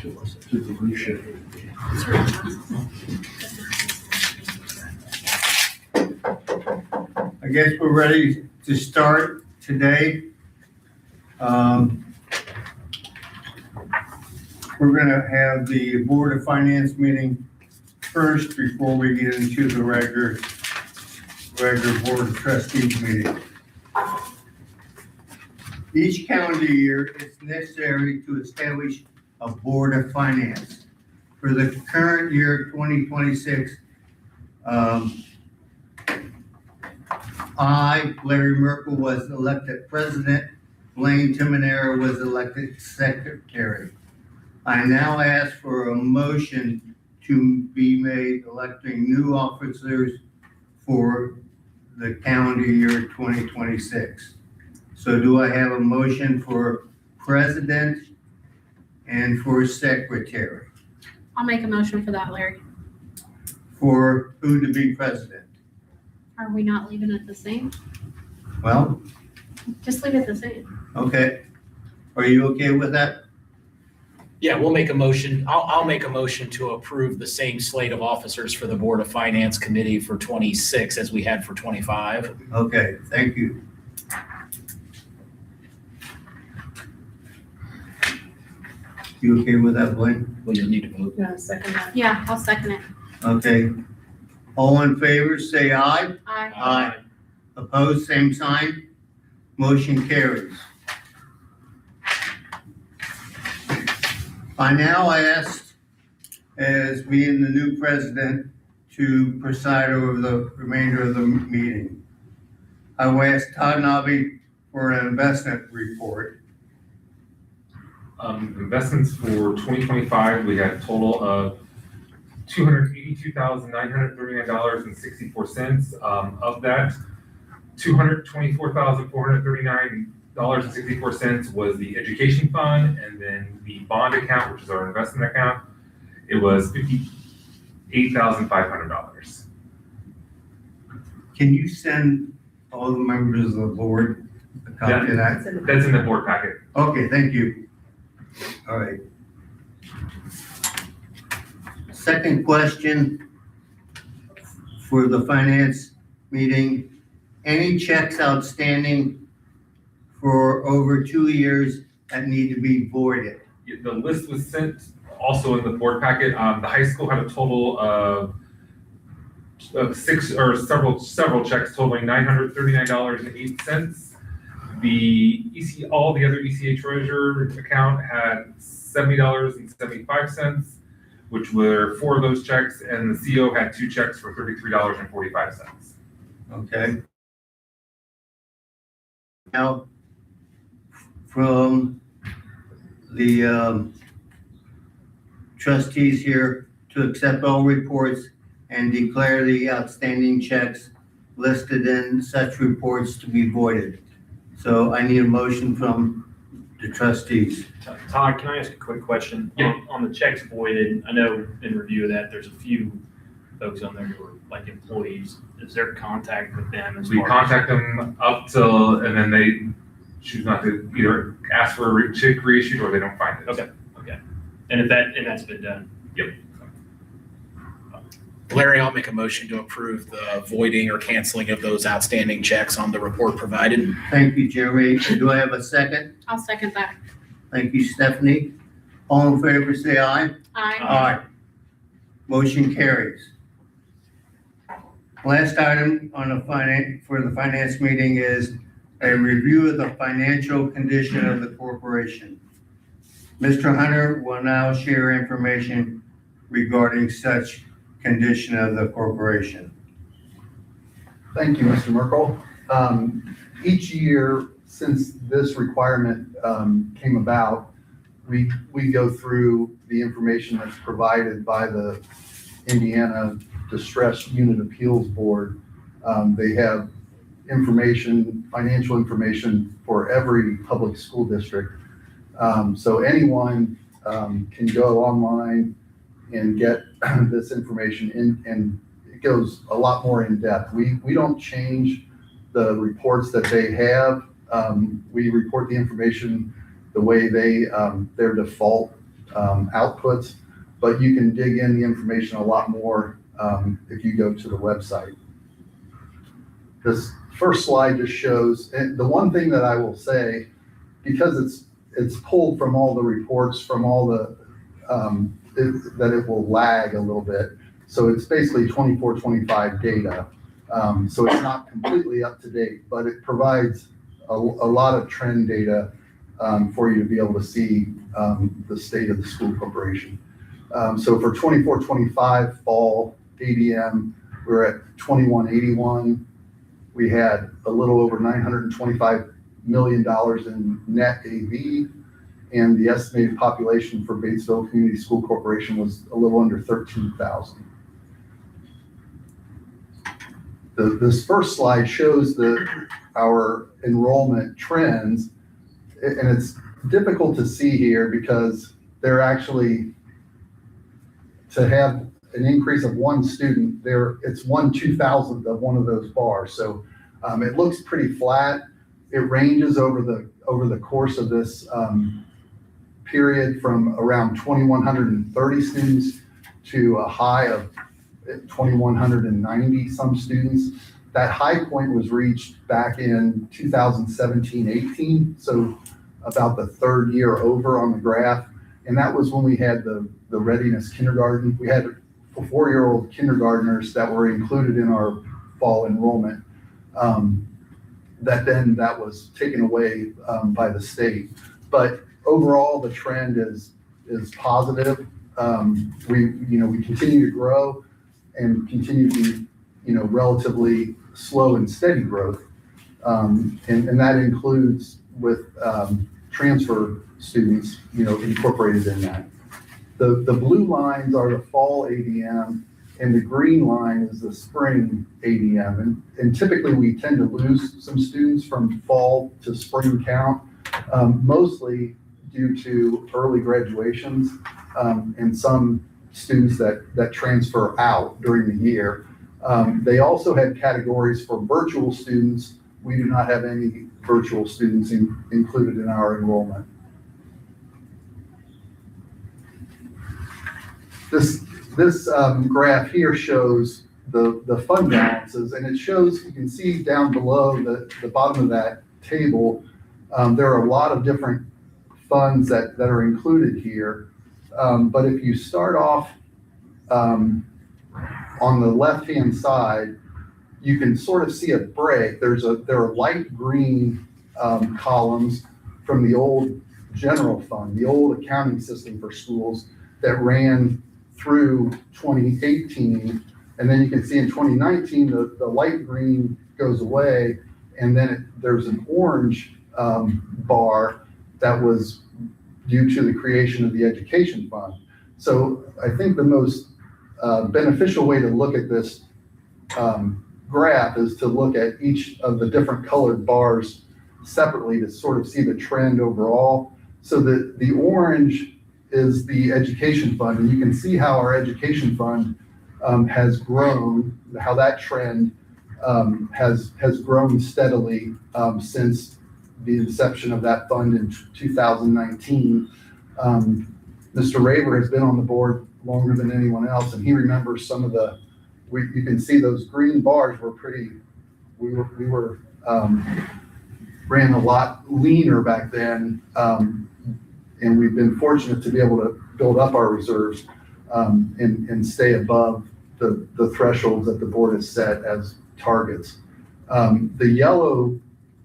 I guess we're ready to start today. We're going to have the Board of Finance meeting first before we get into the regular Board of Trustees meeting. Each calendar year, it's necessary to establish a Board of Finance. For the current year, 2026, I, Larry Merkel, was elected president. Blaine Timonera was elected secretary. I now ask for a motion to be made electing new officers for the calendar year 2026. So do I have a motion for president and for secretary? I'll make a motion for that, Larry. For who to be president? Are we not leaving it the same? Well, Just leave it the same. okay. Are you okay with that? Yeah, we'll make a motion. I'll make a motion to approve the same slate of officers for the Board of Finance Committee for 26 as we had for 25. Okay, thank you. You okay with that, Blaine? Well, you'll need to vote. Yeah, second that. Yeah, I'll second it. Okay. All in favor, say aye. Aye. Aye. Opposed, same sign. Motion carries. By now, I asked, as being the new president, to preside over the remainder of the meeting. I will ask Todd Nobby for an investment report. Investments for 2025, we had a total of $282,939.64. Of that, $224,439.64 was the education fund, and then the bond account, which is our investment account, it was $58,500. Can you send all the members of the board a copy of that? That's in the board packet. Okay, thank you. All right. Second question for the finance meeting. Any checks outstanding for over 2 years that need to be voided? The list was sent also in the board packet. The high school had a total of several checks totaling $939.08. All the other ECA treasurer account had $70.75, which were 4 of those checks, and the CO had 2 checks for $33.45. Okay. Now, from the trustees here to accept all reports and declare the outstanding checks listed in such reports to be voided. So I need a motion from the trustees. Todd, can I ask a quick question? Yeah. On the checks voided, I know in review of that, there's a few folks on there who are like employees. Is there contact with them? We contact them up till, and then they choose not to either ask for a check reissued or they don't find it. Okay. And that's been done? Yep. Larry, I'll make a motion to approve the voiding or canceling of those outstanding checks on the report provided. Thank you, Jerry. Do I have a second? I'll second that. Thank you, Stephanie. All in favor, say aye. Aye. Aye. Motion carries. Last item on the finance meeting is a review of the financial condition of the corporation. Mr. Hunter will now share information regarding such condition of the corporation. Thank you, Mr. Merkel. Each year since this requirement came about, we go through the information that's provided by the Indiana Distress Unit Appeals Board. They have financial information for every public school district. So anyone can go online and get this information in, and it goes a lot more in depth. We don't change the reports that they have. We report the information the way their default outputs, but you can dig in the information a lot more if you go to the website. This first slide just shows, and the one thing that I will say, because it's pulled from all the reports, from all the, that it will lag a little bit. So it's basically 24-25 data. So it's not completely up to date, but it provides a lot of trend data for you to be able to see the state of the school corporation. So for 24-25 fall ADM, we're at 2181. We had a little over $925 million in net AV, and the estimated population for Batesville Community School Corporation was a little under 13,000. This first slide shows our enrollment trends, and it's difficult to see here because they're actually, to have an increase of one student there, it's 1/2000th of one of those bars. So it looks pretty flat. It ranges over the course of this period from around 2,130 students to a high of 2,190 some students. That high point was reached back in 2017-18, so about the third year over on the graph. And that was when we had the readiness kindergarten. We had 4-year-old kindergartners that were included in our fall enrollment. That was taken away by the state. But overall, the trend is positive. We continue to grow and continue to be, relatively slow and steady growth. And that includes with transfer students, incorporated in that. The blue lines are the fall ADM, and the green line is the spring ADM. And typically we tend to lose some students from fall to spring count, mostly due to early graduations and some students that transfer out during the year. They also had categories for virtual students. We do not have any virtual students included in our enrollment. This graph here shows the fund balances, and it shows, you can see down below the bottom of that table, there are a lot of different funds that are included here. But if you start off on the left-hand side, you can sort of see a break. There are light green columns from the old general fund, the old accounting system for schools that ran through 2018. And then you can see in 2019, the light green goes away, and then there's an orange bar that was due to the creation of the education fund. So I think the most beneficial way to look at this graph is to look at each of the different colored bars separately to sort of see the trend overall. So the orange is the education fund, and you can see how our education fund has grown, how that trend has grown steadily since the inception of that fund in 2019. Mr. Raver has been on the board longer than anyone else, and he remembers some of you can see those green bars were we were ran a lot leaner back then, and we've been fortunate to be able to build up our reserves and stay above the thresholds that the board has set as targets. The yellow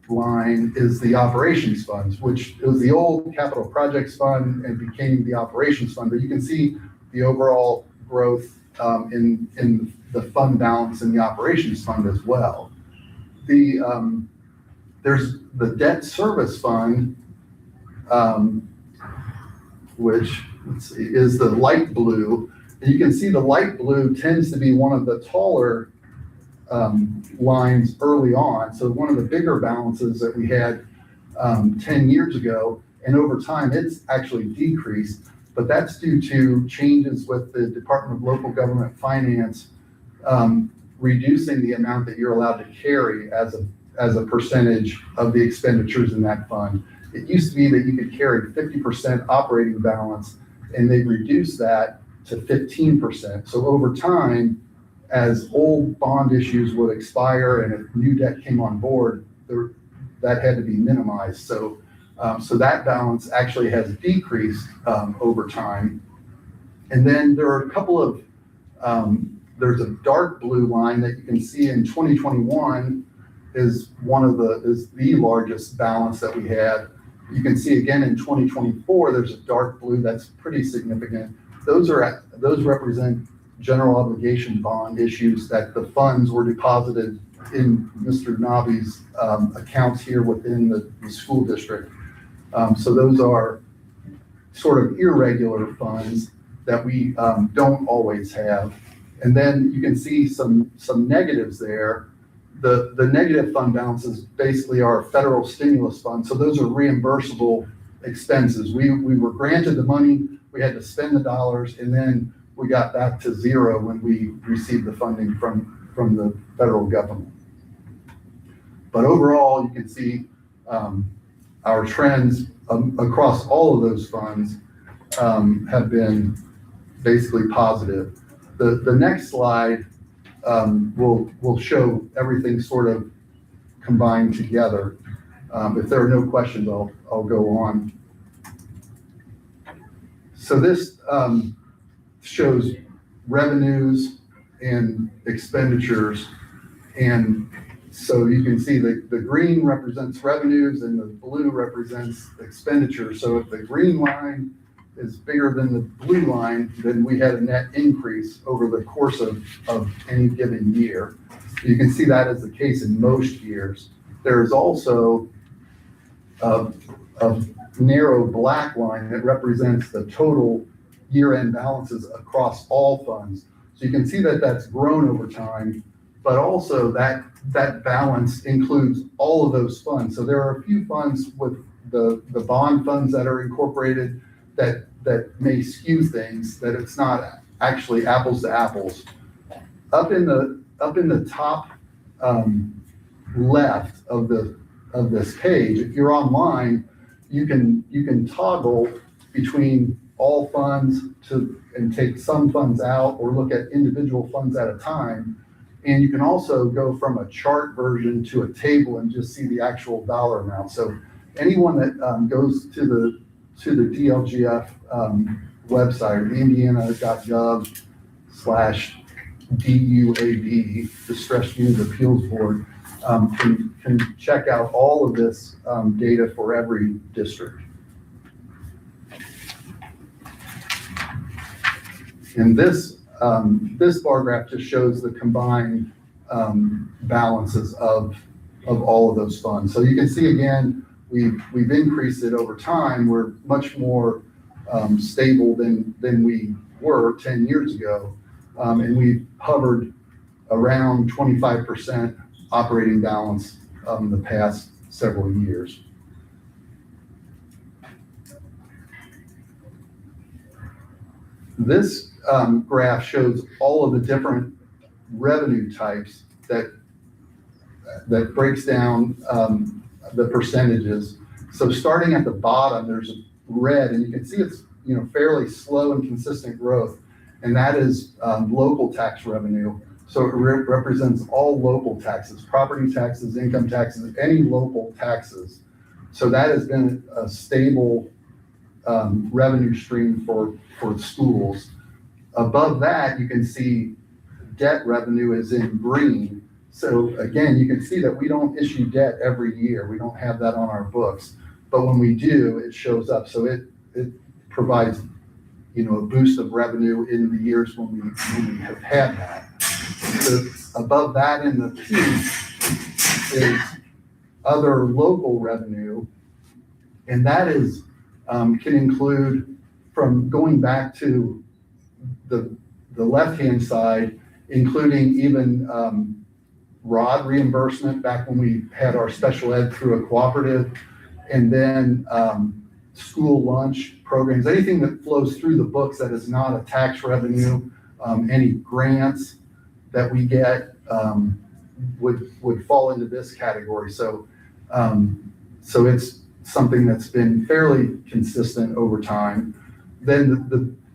line is the operations funds, which was the old capital projects fund and became the operations fund. But you can see the overall growth in the fund balance in the operations fund as well. There's the debt service fund, which is the light blue. And you can see the light blue tends to be one of the taller lines early on. So one of the bigger balances that we had 10 years ago, and over time it's actually decreased, but that's due to changes with the Department of Local Government Finance reducing the amount that you're allowed to carry as a percentage of the expenditures in that fund. It used to be that you could carry 50% operating balance and they reduced that to 15%. So over time, as old bond issues would expire and if new debt came on board, that had to be minimized. So that balance actually has decreased over time. And then there are a couple of, there's a dark blue line that you can see in 2021 is the largest balance that we had. You can see again in 2024, there's a dark blue that's pretty significant. Those represent general obligation bond issues that the funds were deposited in Mr. Nabi's accounts here within the school district. So those are sort of irregular funds that we don't always have. And then you can see some negatives there. The negative fund balances basically are federal stimulus funds. So those are reimbursable expenses. We were granted the money, we had to spend the dollars, and then we got back to zero when we received the funding from the federal government. But overall, you can see our trends across all of those funds have been basically positive. The next slide will show everything sort of combined together. If there are no questions, I'll go on. So this shows revenues and expenditures. And so you can see the green represents revenues and the blue represents expenditures. So if the green line is bigger than the blue line, then we had a net increase over the course of any given year. You can see that is the case in most years. There is also a narrow black line that represents the total year-end balances across all funds. So you can see that that's grown over time, but also that balance includes all of those funds. So there are a few funds with the bond funds that are incorporated that may skew things, that it's not actually apples to apples. Up in the top left of this page, if you're online, you can toggle between all funds and take some funds out or look at individual funds at a time. And you can also go from a chart version to a table and just see the actual dollar amount. So anyone that goes to the DLGF website, indiana.gov/DUAB, Distressed Unit Appeals Board, can check out all of this data for every district. And this bar graph just shows the combined balances of all of those funds. So you can see again, we've increased it over time. We're much more stable than we were 10 years ago. And we've hovered around 25% operating balance in the past several years. This graph shows all of the different revenue types that breaks down the percentages. So starting at the bottom, there's red, and you can see it's fairly slow and consistent growth, and that is local tax revenue. So it represents all local taxes, property taxes, income taxes, any local taxes. So that has been a stable revenue stream for schools. Above that, you can see debt revenue is in green. So again, you can see that we don't issue debt every year. We don't have that on our books, but when we do, it shows up. So it provides, a boost of revenue in the years when we have had that. Above that in the pink is other local revenue, and that is can include, from going back to the left-hand side, including even ROD reimbursement back when we had our special ed through a cooperative, and then school lunch programs, anything that flows through the books that is not a tax revenue, any grants that we get would fall into this category. So it's something that's been fairly consistent over time. then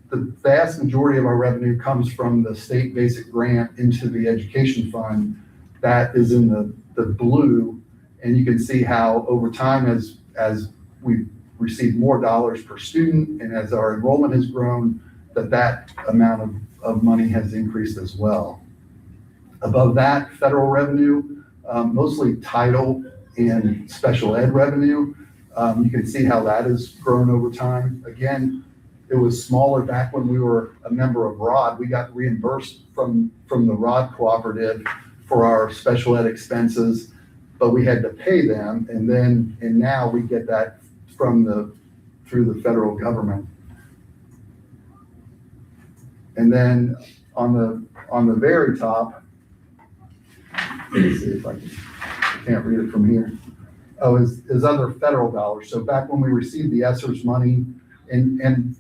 the vast majority of our revenue comes from the state basic grant into the education fund. That is in the blue, and you can see how over time as we receive more dollars per student and as our enrollment has grown, that amount of money has increased as well. Above that, federal revenue, mostly title and special ed revenue. You can see how that has grown over time. Again, it was smaller back when we were a member of ROD. We got reimbursed from the ROD cooperative for our special ed expenses, but we had to pay them. And now we get that through the federal government. And then on the very top, let me see if I can't read it from here. Oh, is other federal dollars. So back when we received the ESSER's money, and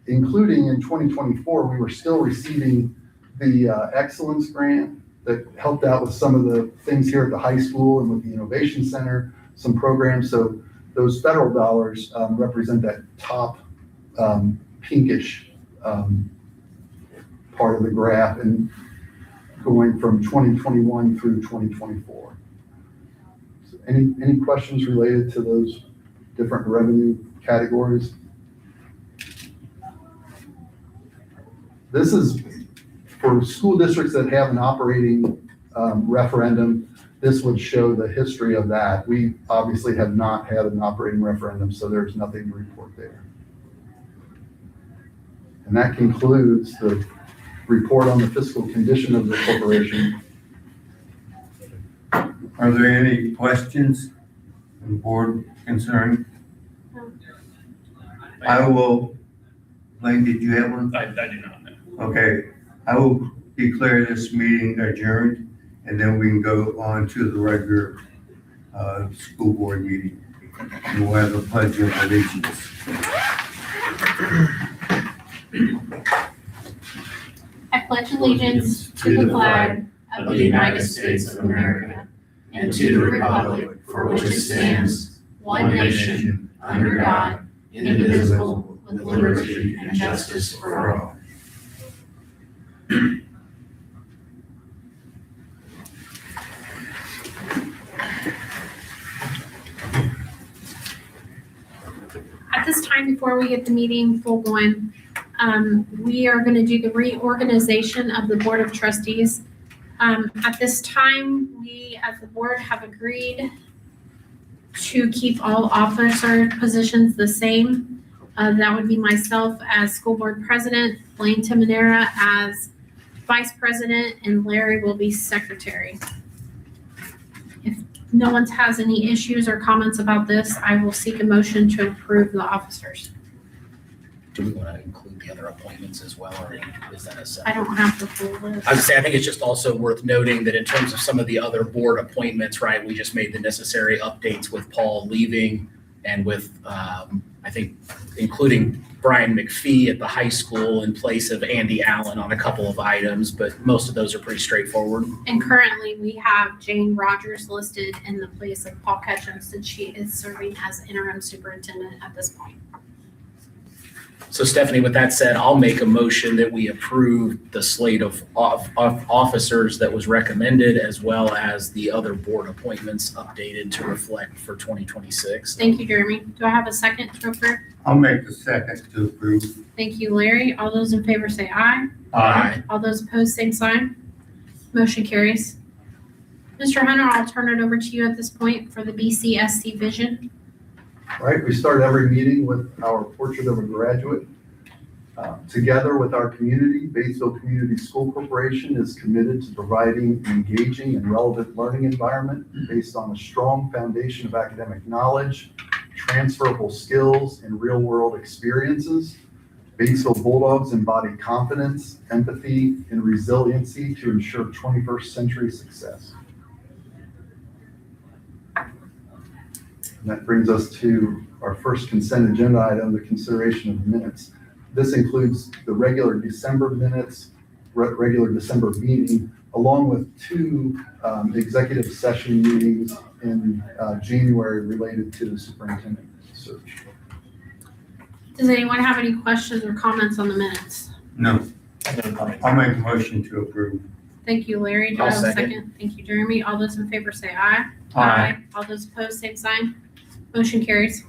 including in 2024, we were still receiving the excellence grant that helped out with some of the things here at the high school and with the Innovation Center, some programs. So those federal dollars represent that top pinkish part of the graph, and going from 2021 through 2024. So any questions related to those different revenue categories? This is for school districts that have an operating referendum. This would show the history of that. We obviously have not had an operating referendum, so there's nothing to report there. And that concludes the report on the fiscal condition of the corporation. Are there any questions on the board concern? I will, Lane, did you have one? I do not know. Okay, I will declare this meeting adjourned, and then we can go on to the regular school board meeting. And we'll have a pledge of allegiance. I pledge allegiance to the flag of the United States of America and to the republic for which it stands, one nation, under God, indivisible, with liberty and justice for all. At this time, before we get the meeting full going, we are going to do the reorganization of the Board of Trustees. At this time, we as the board have agreed to keep all officer positions the same. That would be myself as school board president, Blaine Timonera as vice president, and Larry will be secretary. If no one has any issues or comments about this, I will seek a motion to approve the officers. Do we want to include the other appointments as well, or is that a I separate? don't have the full list. I would say, I think it's just also worth noting that in terms of some of the other board appointments, right, we just made the necessary updates with Paul leaving and with, I think, including Brian McPhee at the high school in place of Andy Allen on a couple of items, but most of those are pretty straightforward. And currently, we have Jane Rogers listed in the place of Paul Ketchum since she is serving as interim superintendent at this point. So Stephanie, with that said, I'll make a motion that we approve the slate of officers that was recommended, as well as the other board appointments updated to reflect for 2026. Thank you, Jeremy. Do I have a second to approve? I'll make the second to approve. Thank you, Larry. All those in favor say aye. Aye. All those opposed, same sign. Motion carries. Mr. Hunter, I'll turn it over to you at this point for the BCSC vision. All right, we start every meeting with our portrait of a graduate. Together with our community, Batesville Community School Corporation is committed to providing an engaging and relevant learning environment based on a strong foundation of academic knowledge, transferable skills, and real-world experiences. Batesville Bulldogs embody confidence, empathy, and resiliency to ensure 21st century success. And that brings us to our first consent agenda item, the consideration of minutes. This includes the regular December minutes, regular December meeting, along with two executive session meetings in January related to the superintendent search. Does anyone have any questions or comments on the minutes? No, No comments. I'll make a motion to approve. Thank you, Larry. Do I I'll have a second. second? Thank you, Jeremy. All those in favor say aye. All those opposed, same sign. Motion carries.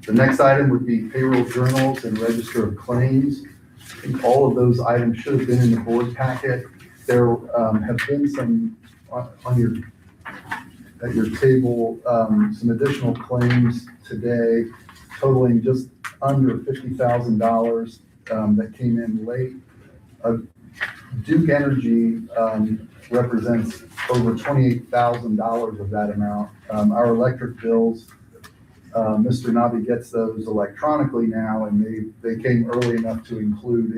The next item would be payroll journals and register of claims. I think all of those items should have been in the board packet. There have been some at your table, some additional claims today totaling just under $50,000 that came in late. Duke Energy represents over $28,000 of that amount. Our electric bills, Mr. Nabi gets those electronically now, and they came early enough to include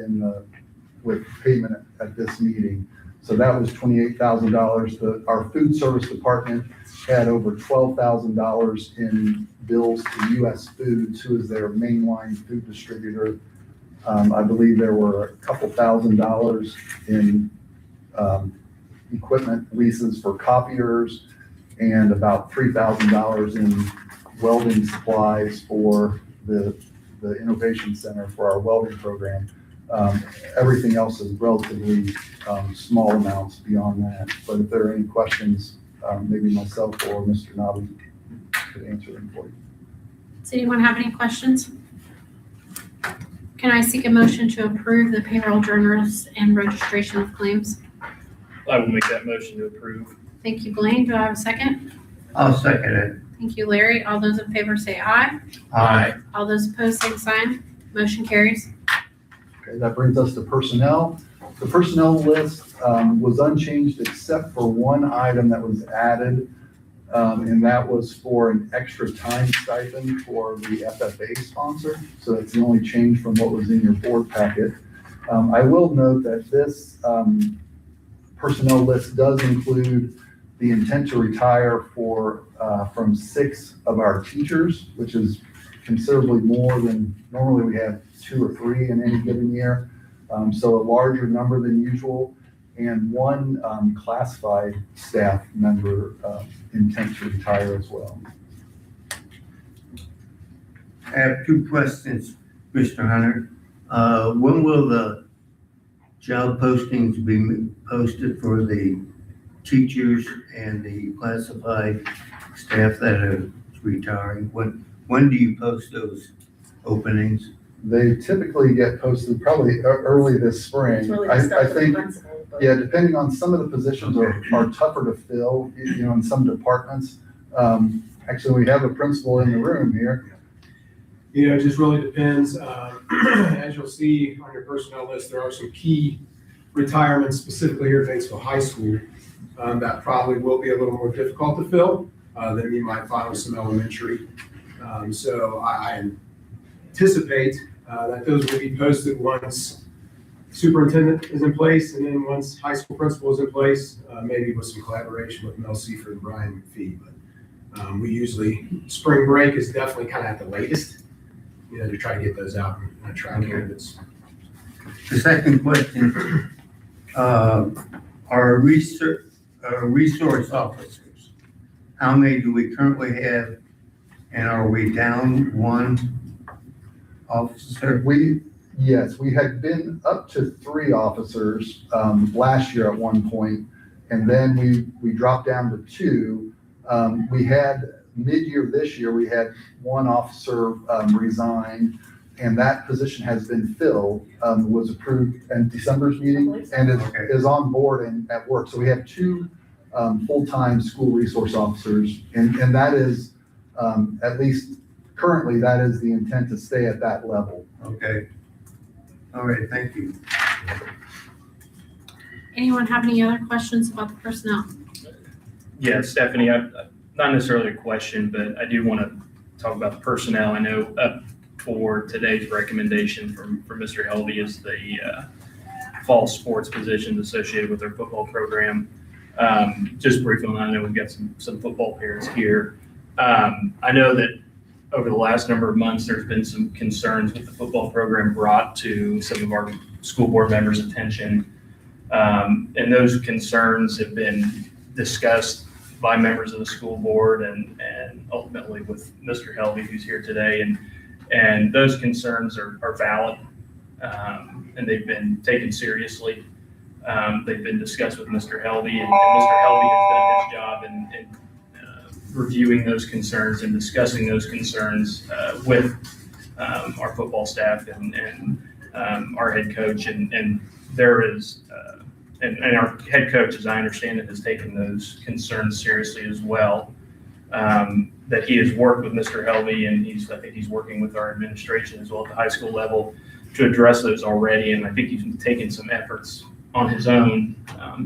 with payment at this meeting. So that was $28,000. Our food service department had over $12,000 in bills to US Foods, who is their mainline food distributor. I believe there were a couple $1,000s in equipment leases for copiers and about $3,000 in welding supplies for the Innovation Center for our welding program. Everything else is relatively small amounts beyond that. But if there are any questions, maybe myself or Mr. Nabi could answer them for you. Does anyone have any questions? Can I seek a motion to approve the payroll journals and registration of claims? I will make that motion to approve. Thank you, Blaine. Do I have a second? I'll second it. Thank you, Larry. All those in favor say aye. All those opposed, same sign. Motion carries. Okay, that brings us to personnel. The personnel list was unchanged except for one item that was added, and that was for an extra time stipend for the FFA sponsor. So that's the only change from what was in your board packet. I will note that this personnel list does include the intent to retire from 6 of our teachers, which is considerably more than normally we have 2 or 3 in any given year. So a larger number than usual, and 1 classified staff member intent to retire as well. I have 2 questions, Mr. Hunter. When will the job postings be posted for the teachers and the classified staff that are retiring? When do you post those openings? They typically get posted probably early this spring. It's really I just up to the think, principal, but- yeah, depending on some of the positions are tougher to fill, in some departments. Actually, we have a principal in the room here. It just really depends. As you'll see on your personnel list, there are some key retirements specifically here at Batesville High School that probably will be a little more difficult to fill than you might find with some elementary. So I anticipate that those will be posted once superintendent is in place, and then once high school principal is in place, maybe with some collaboration with Mel Seifert and Brian McPhee. But we usually, spring break is definitely kind of at the latest, to try to get those out and attract candidates. The second question, our resource officers, how many do we currently have, and are we down 1 officer? Yes, we had been up to 3 officers last year at one point, and then we dropped down to 2. We had mid-year this year, we had 1 officer resign, and that position has been filled, was approved in December's meeting, and is on board and at work. So we have 2 full-time school resource officers, and that is, at least currently, that is the intent to stay at that level. Okay. All right, thank you. Anyone have any other questions about the personnel? Yeah, Stephanie, not necessarily a question, but I do want to talk about the personnel. I know up for today's recommendation from Mr. Helvey is the fall sports positions associated with our football program. Just briefly, I know we've got some football parents here. I know that over the last number of months, there's been some concerns with the football program brought to some of our school board members' attention. And those concerns have been discussed by members of the school board and ultimately with Mr. Helvey, who's here today. And those concerns are valid, and they've been taken seriously. They've been discussed with Mr. Helvey, and Mr. Helvey has done his job in reviewing those concerns and discussing those concerns with our football staff and our head coach. And there is, and our head coach, as I understand it, has taken those concerns seriously as well. That he has worked with Mr. Helvey, and I think he's working with our administration as well at the high school level to address those already. And I think he's taken some efforts on his own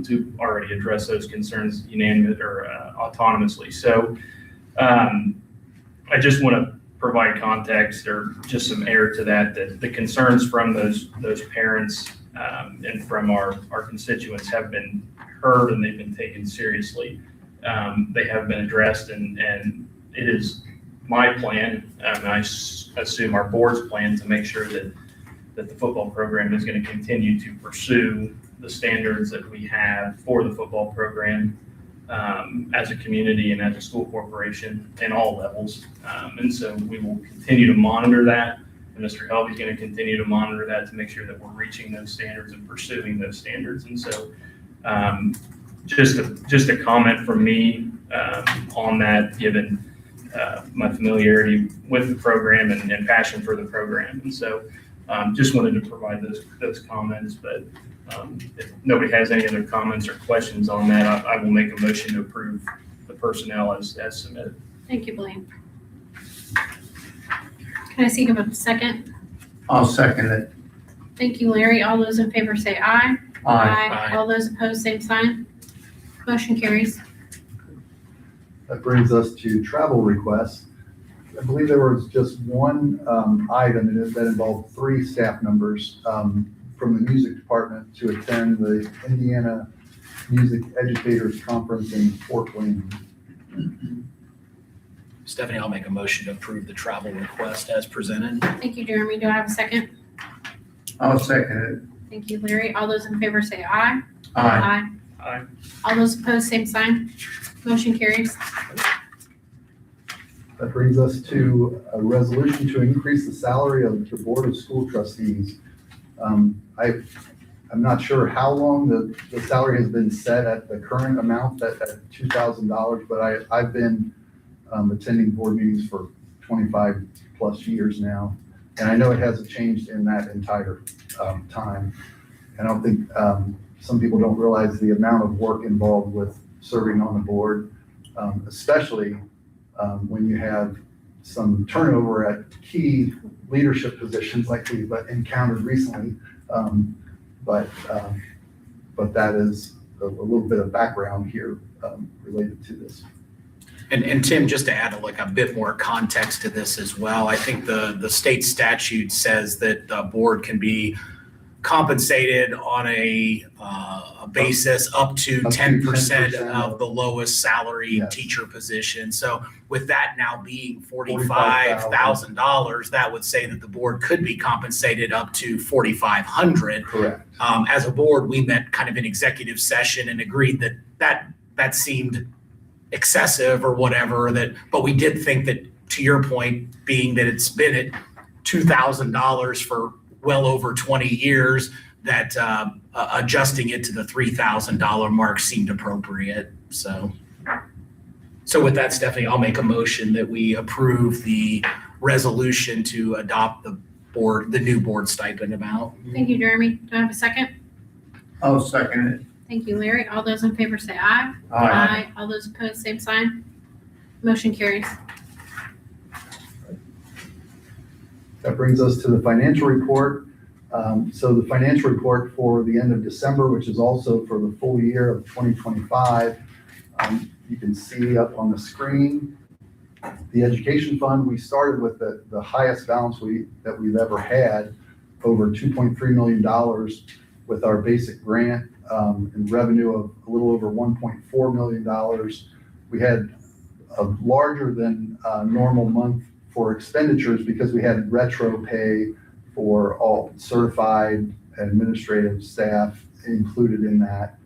to already address those concerns unanimously or autonomously. So I just want to provide context or just some air to that the concerns from those parents and from our constituents have been heard, and they've been taken seriously. They have been addressed, and it is my plan, and I assume our board's plan, to make sure that the football program is going to continue to pursue the standards that we have for the football program as a community and as a school corporation in all levels. And so we will continue to monitor that, and Mr. Helvey is going to continue to monitor that to make sure that we're reaching those standards and pursuing those standards. And so just a comment from me on that, given my familiarity with the program and passion for the program. And so just wanted to provide those comments, but if nobody has any other comments or questions on that, I will make a motion to approve the personnel as submitted. Thank you, Blaine. Can I see a second? I'll second it. Thank you, Larry. All those in favor say aye. Aye. All those opposed, same sign. Motion carries. That brings us to travel requests. I believe there was just one item that involved 3 staff members from the music department to attend the Indiana Music Educators Conference in Fort Wayne. Stephanie, I'll make a motion to approve the travel request as presented. Thank you, Jeremy. Do I have a second? I'll second Thank you, Larry. All those in favor say aye. it. Aye. Aye. All those opposed, same sign. Motion carries. That brings us to a resolution to increase the salary of the Board of School Trustees. I'm not sure how long the salary has been set at the current amount, at $2,000, but I've been attending board meetings for 25 plus years now, and I know it hasn't changed in that entire time. And I don't think some people don't realize the amount of work involved with serving on the board, especially when you have some turnover at key leadership positions like we've encountered recently. But that is a little bit of background here related to this. And Tim, just to add a bit more context to this as well, I think the state statute says that the board can be compensated on a basis up to 10% of the lowest salary teacher position. So with that now being $45,000, that would say that the board could be compensated up to $4,500. Correct. As a board, we met kind of in executive session and agreed that seemed excessive or whatever, but we did think that, to your point, being that it's been at $2,000 for well over 20 years, that adjusting it to the $3,000 mark seemed appropriate. So with that, Stephanie, I'll make a motion that we approve the resolution to adopt the new board stipend amount. Thank you, Jeremy. Do I have a second? I'll second it. Thank you, Larry. All those in favor say aye. Aye. All those opposed, same sign. Motion carries. That brings us to the financial report. So the financial report for the end of December, which is also for the full year of 2025, you can see up on the screen. The education fund, we started with the highest balance that we've ever had, over $2.3 million, with our basic grant and revenue of a little over $1.4 million. We had a larger than normal month for expenditures because we had retro pay for all certified administrative staff included in that.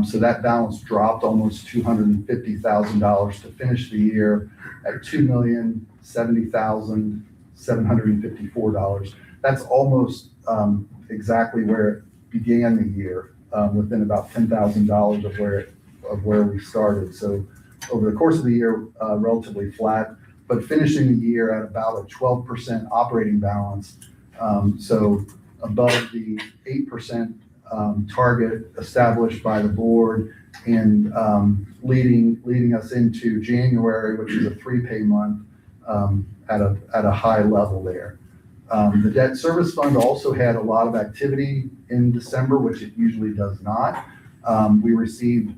So that balance dropped almost $250,000 to finish the year at $2,070,700. $754. That's almost exactly where it began the year, within about $10,000 of where we started. So over the course of the year, relatively flat, but finishing the year at about a 12% operating balance. So above the 8% target established by the board, and leading us into January, which is a 3-pay month, at a high level there. The debt service fund also had a lot of activity in December, which it usually does not. We received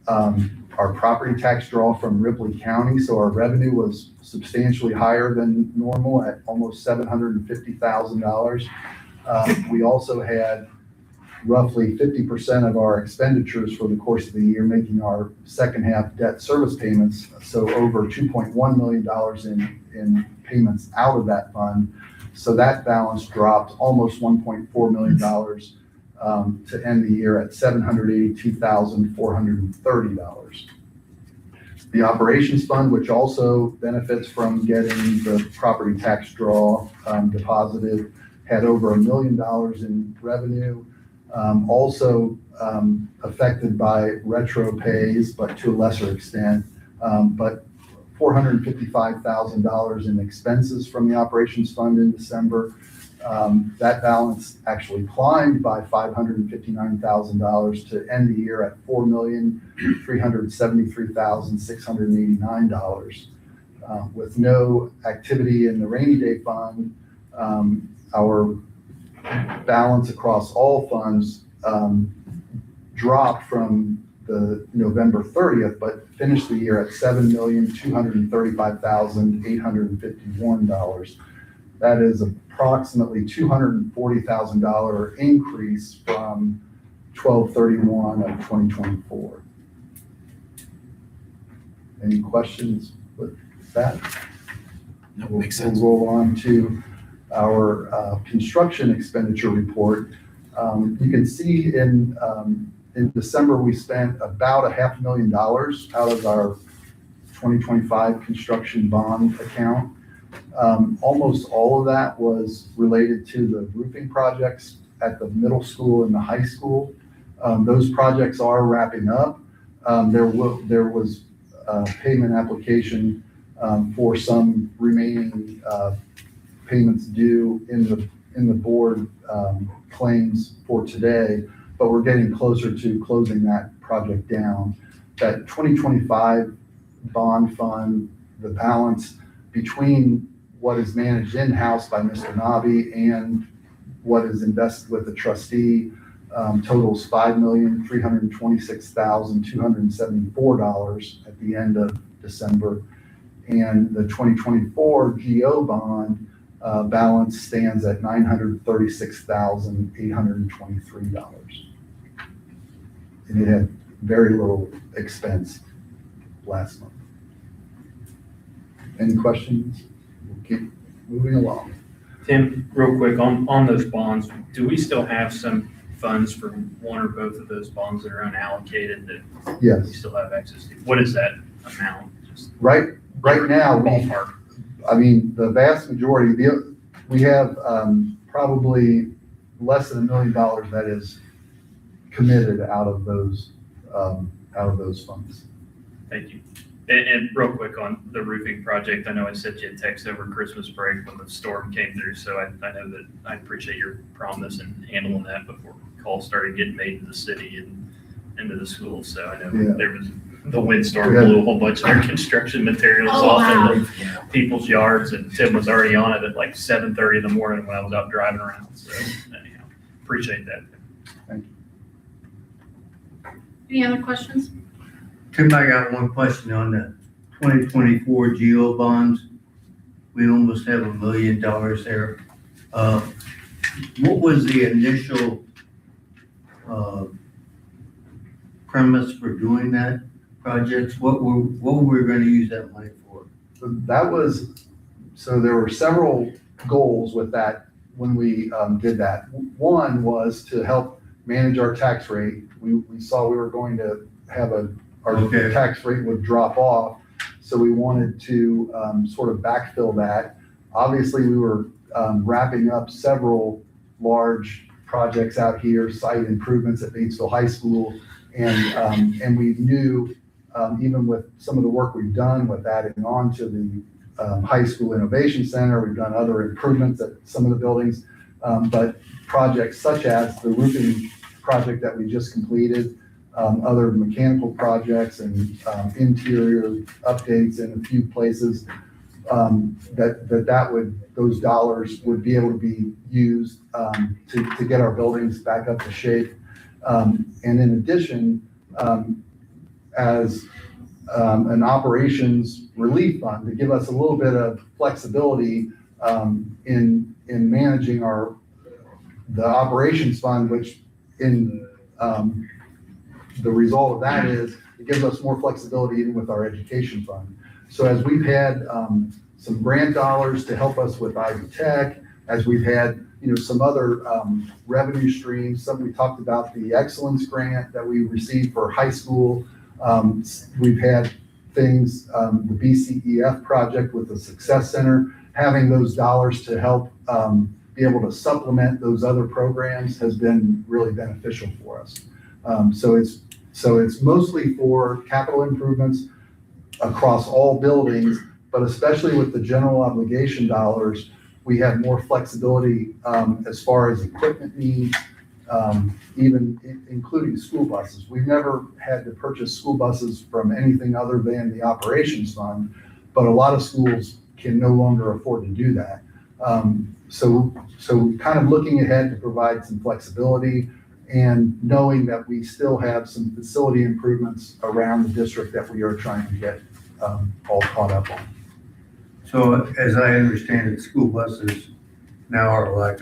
our property tax draw from Ripley County, so our revenue was substantially higher than normal at almost $750,000. We also had roughly 50% of our expenditures for the course of the year, making our second half debt service payments, so over $2.1 million in payments out of that fund. So that balance dropped almost $1.4 million to end the year at $782,430. The operations fund, which also benefits from getting the property tax draw deposited, had over $1 million in revenue. Also affected by retro pays, but to a lesser extent, but $455,000 in expenses from the operations fund in December. That balance actually climbed by $559,000 to end the year at $4,373,689. With no activity in the rainy day fund, our balance across all funds dropped from the November 30th, but finished the year at $7,235,851. That is approximately $240,000 increase from 12/31 of 2024. Any questions with that? No, makes sense. We'll roll on to our construction expenditure report. You can see in December, we spent about $500,000 out of our 2025 construction bond account. Almost all of that was related to the roofing projects at the middle school and the high school. Those projects are wrapping up. There was a payment application for some remaining payments due in the board claims for today, but we're getting closer to closing that project down. That 2025 bond fund, the balance between what is managed in-house by Mr. Nobby and what is invested with the trustee totals $5,326,274 at the end of December. And the 2024 GO bond balance stands at $936,823. And it had very little expense last month. Any questions? We'll keep moving along. Tim, real quick, on those bonds, do we still have some funds for one or both of those bonds that are unallocated that we Yes, still have access to? What is that amount? Just right now, ballpark. the vast majority, we have probably less than $1 million that is committed out of those funds. Thank you. And real quick on the roofing project, I know I sent you a text over Christmas break when the storm came through, so I know that I appreciate your promptness in handling that before calls started getting made to the city and into the schools. So I know Yeah. there was the windstorm blew a whole bunch of their construction materials off into people's yards, and Tim was already on it at like 7:30 in the morning when I was out driving around. So anyhow, appreciate that. Any other questions? Tim, I got one question on the 2024 GO bonds. We almost have $1 million there. What was the initial premise for doing that project? What were we going to use that money for? So there were several goals with that when we did that. One was to help manage our tax rate. We saw we were going to have our tax rate would drop off. So we wanted to sort of backfill that Obviously, we were wrapping up several large projects out here, site improvements at Batesville High School. And we knew, even with some of the work we've done with adding on to the High School Innovation Center, we've done other improvements at some of the buildings. But projects such as the roofing project that we just completed, other mechanical projects and interior updates in a few places, those dollars would be able to be used to get our buildings back up to shape. And in addition, as an operations relief fund to give us a little bit of flexibility in managing the operations fund, which in the result of that is it gives us more flexibility even with our education fund. So as we've had some grant dollars to help us with Ivy Tech, as we've had some other revenue streams, some we talked about the excellence grant that we received for high school. We've had things, the BCEF project with the Success Center, having those dollars to help be able to supplement those other programs has been really beneficial for us. So it's mostly for capital improvements across all buildings, but especially with the general obligation dollars, we have more flexibility as far as equipment needs, even including school buses. We've never had to purchase school buses from anything other than the operations fund, but a lot of schools can no longer afford to do that. So kind of looking ahead to provide some flexibility and knowing that we still have some facility improvements around the district that we are trying to get all caught up on. So as I understand it, school buses now are like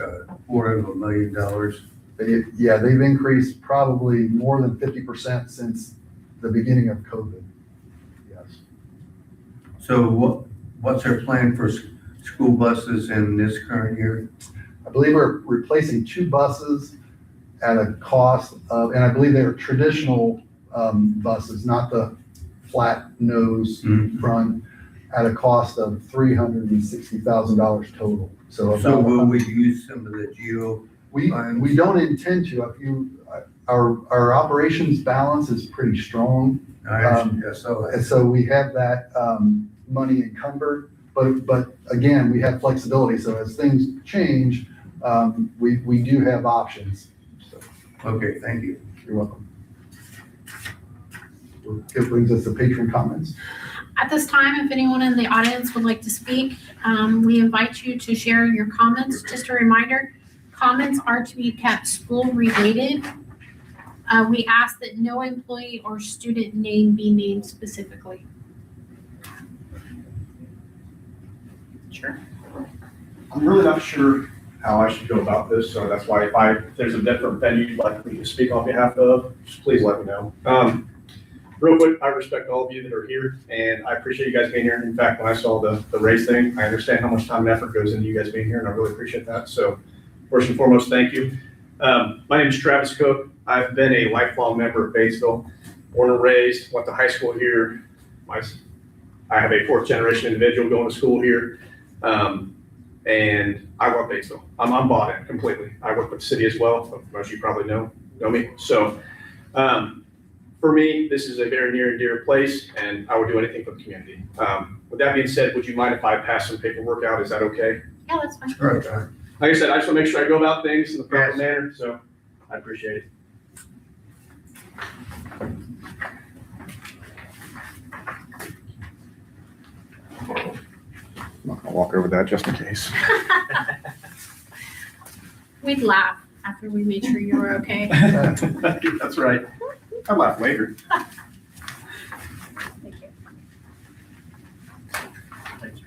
$250,000. They've increased probably more than 50% since the beginning of COVID. Yes. So what's our plan for school buses in this current year? I believe we're replacing 2 buses at a cost of, and I believe they're traditional buses, not the flat nose front, at a cost of $360,000 total. So will we use some of the GEO? We don't intend to. Our operations balance is pretty strong. And so we have that money encumbered, but again, we have flexibility. So as things change, we do have options. So, okay, thank you. You're welcome. It brings us to patron comments. At this time, if anyone in the audience would like to speak, we invite you to share your comments. Just a reminder, comments are to be kept school related. We ask that no employee or student name be named specifically. Sure. I'm really not sure how I should go about this, so that's why if there's a different venue you'd like me to speak on behalf of, just please let me know. Real quick, I respect all of you that are here, and I appreciate you guys being here. In fact, when I saw the race thing, I understand how much time and effort goes into you guys being here, and I really appreciate that. So first and foremost, thank you. My name is Travis Cook. I've been a lifelong member of Batesville, born and raised, went to high school here. I have a 4th generation individual going to school here, and I love Batesville. I'm bought in completely. I work with the city as well. Most of you probably know me. So for me, this is a very near and dear place, and I would do anything for the community. With that being said, would you mind if I pass some paperwork out? Is that okay? Yeah, that's fine. Right. Like I said, I just want to make sure I go about things in the proper manner, so I appreciate it. I'm not gonna walk over that just in case. We'd laugh after we made sure you were okay. That's right. I'll laugh later. Thank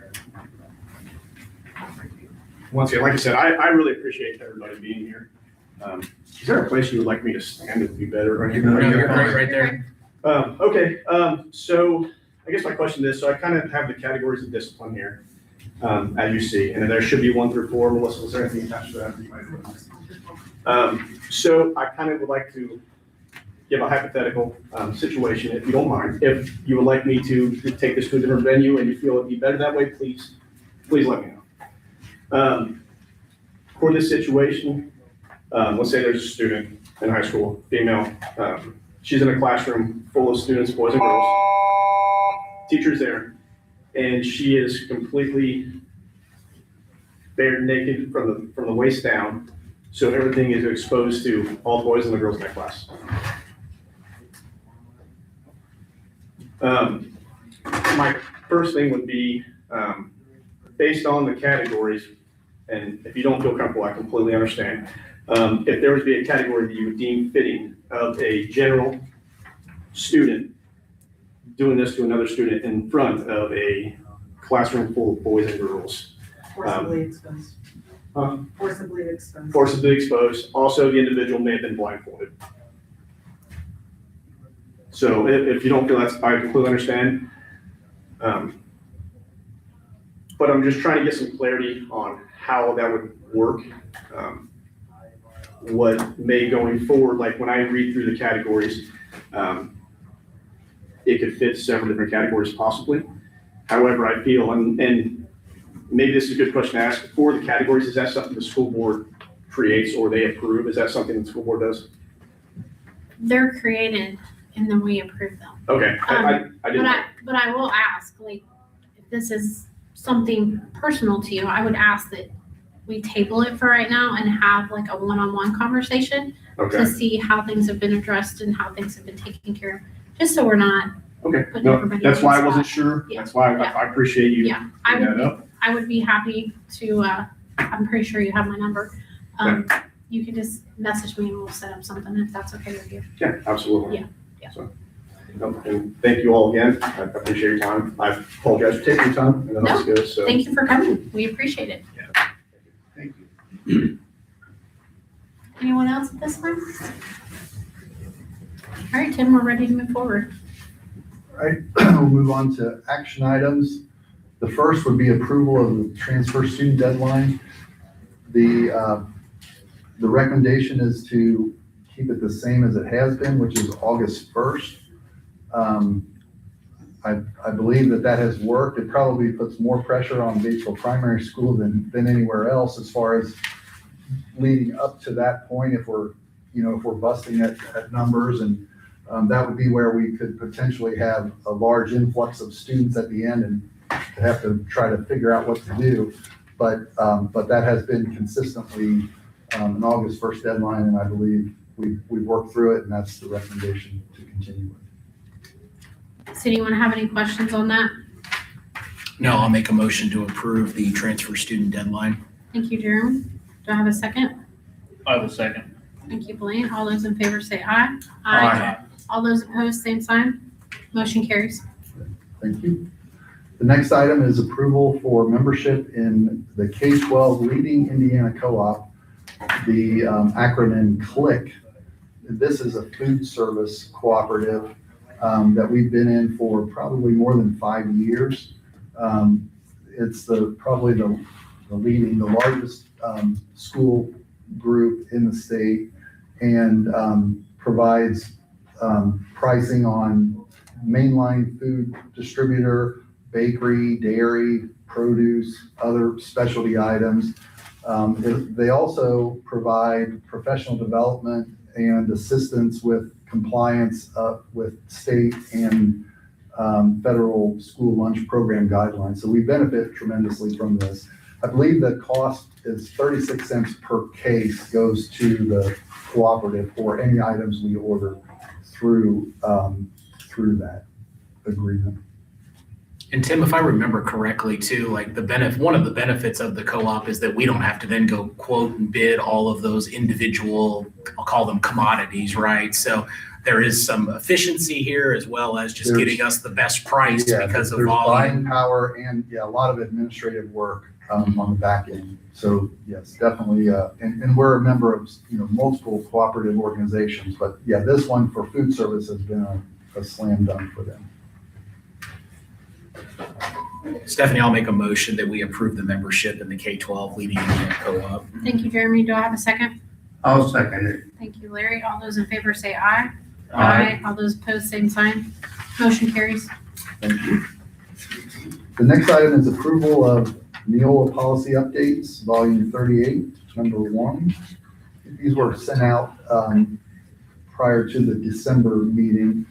you. Once again, like I said, I really appreciate everybody being here. Is there a place you would like me to stand? It would be better. Or anything? No, you're great right there. Okay, so I guess my question is, so I kind of have the categories of discipline here, as you see, and then there should be 1 through 4. Melissa, was there anything attached to that? You might so I kind of would like to give a hypothetical situation, if you don't mind. If you would like me to take this to a different venue and you feel it'd be better that way, please let me know. For this situation, let's say there's a student in high school, female, she's in a classroom full of students, boys and girls, teacher's there, and she is completely bare naked from the waist down, so everything is exposed to all the boys and the girls in that class. My first thing would be, based on the categories, and if you don't feel comfortable, I completely understand. If there would be a category that you would deem fitting of a general student doing this to another student in front of a classroom full of boys and girls. Forcibly exposed. Huh? Forcibly exposed. Forcibly exposed. Also, the individual may have been blindfolded. So if you don't feel that's, I completely understand. But I'm just trying to get some clarity on how that would work. What may going forward, like when I read through the categories, it could fit several different categories possibly. However, I feel, and maybe this is a good question to ask, for the categories, is that something the school board creates or they approve? Is that something the school board does? They're created and then we approve them. Okay, I didn't. But I will ask, like, if this is something personal to you, I would ask that we table it for right now and have like a one-on-one conversation Okay, to see how things have been addressed and how things have been taken care of, just so we're not okay. putting No, everybody that's on why the I wasn't spot. sure. Yeah. That's why Yeah. I appreciate you. Yeah, I bringing would that be, up. I would be happy to, I'm pretty sure you have my number. You can just message me and we'll set up something if that's okay with you. Yeah, absolutely. Yeah. So, and thank you all again. I appreciate your time. I apologize for taking your time. I know that's good, so. Thank you for coming. We appreciate it. Thank you. Anyone else at this time? All right, Tim, we're ready to move forward. All right, we'll move on to action items. The first would be approval of the transfer student deadline. The recommendation is to keep it the same as it has been, which is August 1st. I believe that has worked. It probably puts more pressure on Batesville Primary School than anywhere else as far as leading up to that point if we're busting at numbers, and that would be where we could potentially have a large influx of students at the end and have to try to figure out what to do. But that has been consistently an August 1st deadline, and I believe we've worked through it, and that's the recommendation to continue with. Does anyone have any questions on that? No, I'll make a motion to approve the transfer student deadline. Thank you, Jeremy. Do I have a second? I have a second. Thank you, Blaine. All those in favor say aye. Aye. All those opposed, same sign. Motion carries. Thank you. The next item is approval for membership in the K-12 Leading Indiana Co-op, the acronym CLIC. This is a food service cooperative that we've been in for probably more than 5 years. It's probably the largest school group in the state, and provides pricing on mainline food distributor, bakery, dairy, produce, other specialty items. They also provide professional development and assistance with compliance with state and federal school lunch program guidelines. So we benefit tremendously from this. I believe the cost is 36 cents per case goes to the cooperative for any items we order through that agreement. And Tim, if I remember correctly too, like one of the benefits of the co-op is that we don't have to then go quote and bid all of those individual, I'll call them commodities, right? So there is some efficiency here as well as just getting us the best price because of there's volume. buying power and a lot of administrative work on the back end. So yes, definitely. And we're a member of multiple cooperative organizations, but yeah, this one for food service has been a slam dunk for them. Stephanie, I'll make a motion that we approve the membership in the K-12 Leading Indiana Co-op. Thank you, Jeremy. Do I have a second? I'll second it. Thank you, Larry. All those in favor say aye. Aye. All those opposed, same sign. Motion carries. Thank you. The next item is approval of Neola policy updates, volume 38, number 1. These were sent out prior to the December meeting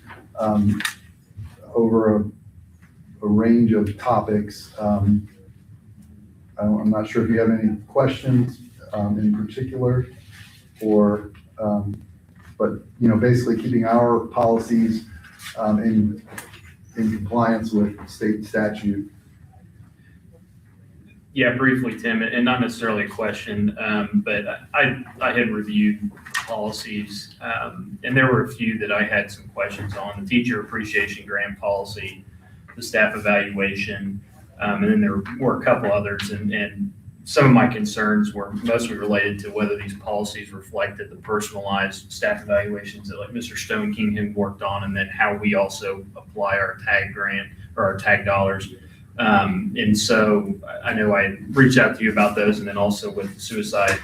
over a range of topics. I'm not sure if you have any questions in particular, or, but, you know, basically keeping our policies in compliance with state statute. Yeah, briefly, Tim, and not necessarily a question, but I had reviewed policies, and there were a few that I had some questions on. The teacher appreciation grant policy, the staff evaluation, and then there were a couple others, and some of my concerns were mostly related to whether these policies reflected the personalized staff evaluations that like Mr. Stone King had worked on, and then how we also apply our tag grant or our tag dollars. And so I know I reached out to you about those, and then also with suicide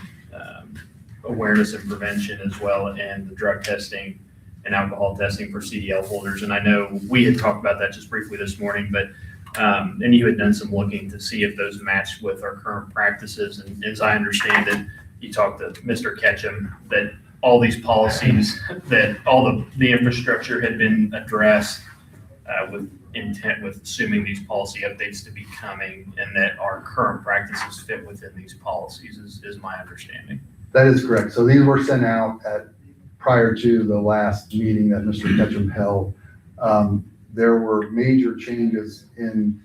awareness and prevention as well, and the drug testing and alcohol testing for CDL holders. And I know we had talked about that just briefly this morning, but and you had done some looking to see if those matched with our current practices. And as I understand it, you talked to Mr. Ketchum that all these policies, that all the infrastructure had been addressed with intent, with assuming these policy updates to be coming, and that our current practices fit within these policies is my understanding. That is correct. So these were sent out prior to the last meeting that Mr. Ketchum held. There were major changes in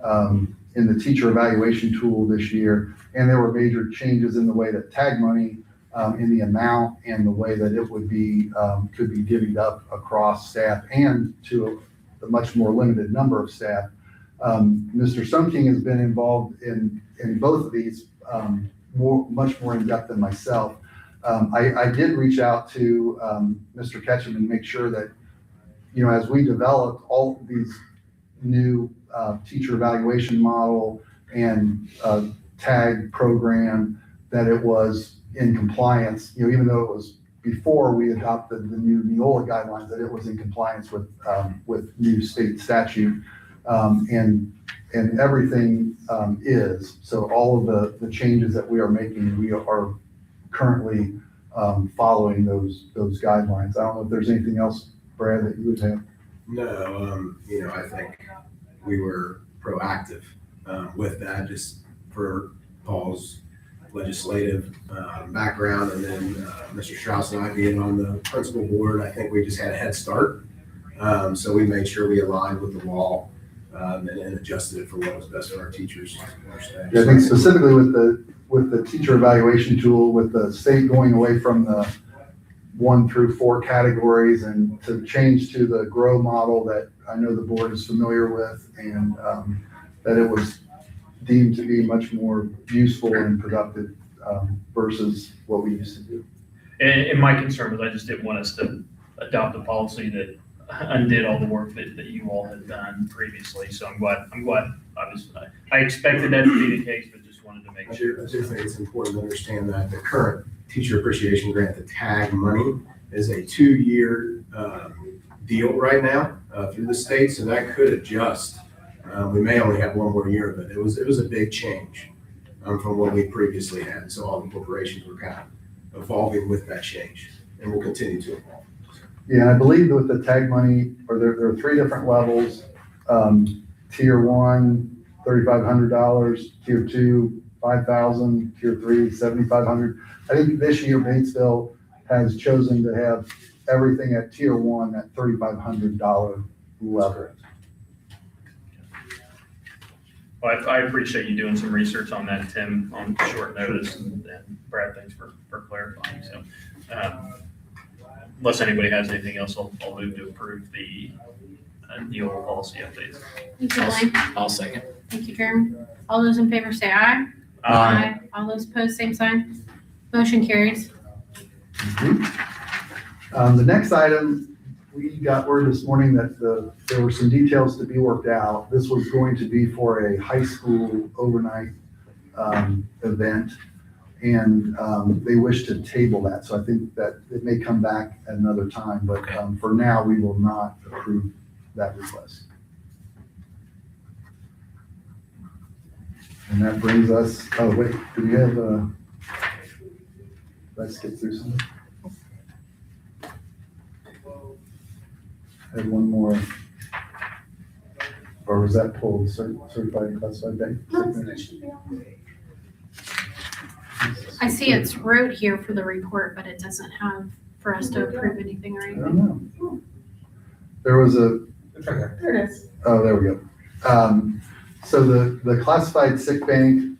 the teacher evaluation tool this year, and there were major changes in the way that tag money, in the amount and the way that it would be could be divvied up across staff and to a much more limited number of staff. Mr. Stone King has been involved in both of these much more in depth than myself. I did reach out to Mr. Ketchum and make sure that, you know, as we developed all these new teacher evaluation model and tag program, that it was in compliance, you know, even though it was before we adopted the new Neola guidelines, that it was in compliance with new state statute, and everything is. So all of the changes that we are making, we are currently following those guidelines. I don't know if there's anything else, Brad, that you would have. No, you know, I think we were proactive with that, just for Paul's legislative background, and then Mr. Strauss and I being on the principal board, I think we just had a head start. So we made sure we aligned with the law and adjusted it for what was best for our teachers. Yeah, I think specifically with the teacher evaluation tool, with the state going away from the 1 through 4 categories and to change to the GROW model that I know the board is familiar with, and that it was deemed to be much more useful and productive versus what we used to do. And my concern was I just didn't want us to adopt a policy that undid all the work that you all had done previously. So I'm glad, obviously, I expected that to be the case, but just wanted to make sure. I do think it's important to understand that the current teacher appreciation grant, the tag money, is a 2-year deal right now through the state, so that could adjust. We may only have 1 more year of it. It was a big change from what we previously had. So all the corporations were kind of evolving with that change, and will continue to evolve. Yeah, and I believe with the tag money, or there are 3 different levels. Tier 1, $3,500. Tier 2, $5,000. Tier 3, $7,500. I think this year Batesville has chosen to have everything at Tier 1 at $3,500 level. Well, I appreciate you doing some research on that, Tim, on short notice, and Brad, thanks for clarifying. So, unless anybody has anything else, I'll move to approve the Neola policy updates. Thank you, Blaine. I'll second. Thank you, Jeremy. All those in favor say aye. Aye. All those opposed, same sign. Motion carries. The next item, we got word this morning that there were some details to be worked out. This was going to be for a high school overnight event, and they wish to table that. So I think that it may come back at another time, but for now, we will not approve that request. And that brings us, oh, wait, do we have, let's get through some. I had one more. Or was that pulled, certified and classified bank? I see it's wrote here for the report, but it doesn't have for us to approve anything or I anything. don't know. There was a, There it is. oh, there we go. So the classified sick bank,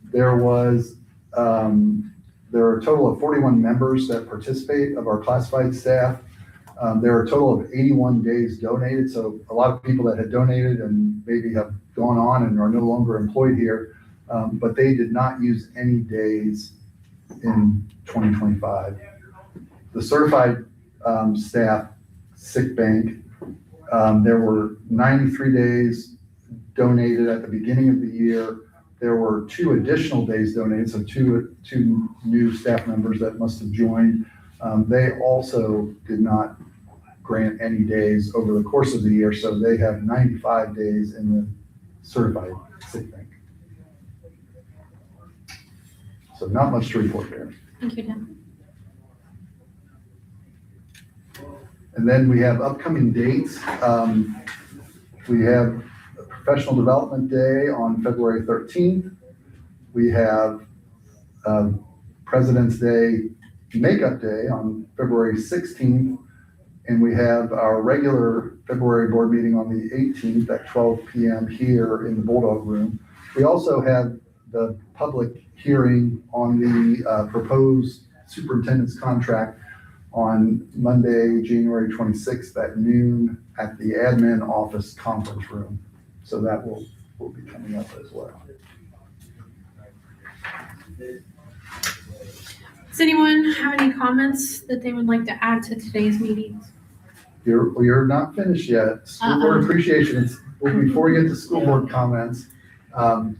there was, there are a total of 41 members that participate of our classified staff. There are a total of 81 days donated, so a lot of people that had donated and maybe have gone on and are no longer employed here, but they did not use any days in 2025. The certified staff sick bank, there were 93 days donated at the beginning of the year. There were 2 additional days donated, so two new staff members that must have joined. They also did not grant any days over the course of the year, so they have 95 days in the certified sick bank. So not much to report there. Thank you, Tim. And then we have upcoming dates. We have a Professional Development Day on February 13th. We have President's Day Makeup Day on February 16th. And we have our regular February board meeting on the 18th at 12 p.m. here in the Bulldog Room. We also have the public hearing on the proposed superintendent's contract on Monday, January 26th at noon at the admin office conference room. So that will be coming up as well. Does anyone have any comments that they would like to add to today's meetings? You're not finished yet. School board appreciation, before we get to school board comments, I've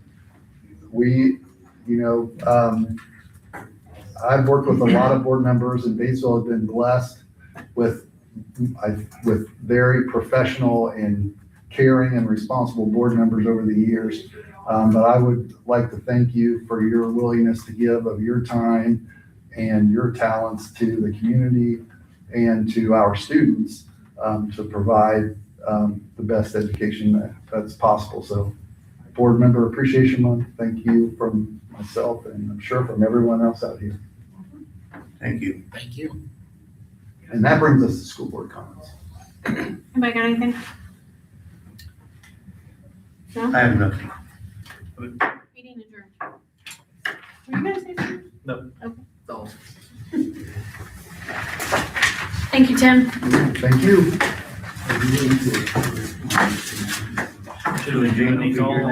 worked with a lot of board members, and Batesville has been blessed with very professional and caring and responsible board members over the years. But I would like to thank you for your willingness to give of your time and your talents to the community and to our students to provide the best education that's possible. So Board Member Appreciation Month, thank you from myself and I'm sure from everyone else out here. Thank you. Thank you. And that brings us to school board comments. Anybody got anything? No? I have nothing. Meeting adjourned. Were you gonna say something? No. Okay. Thank you, Tim. Thank you. Should we do any call?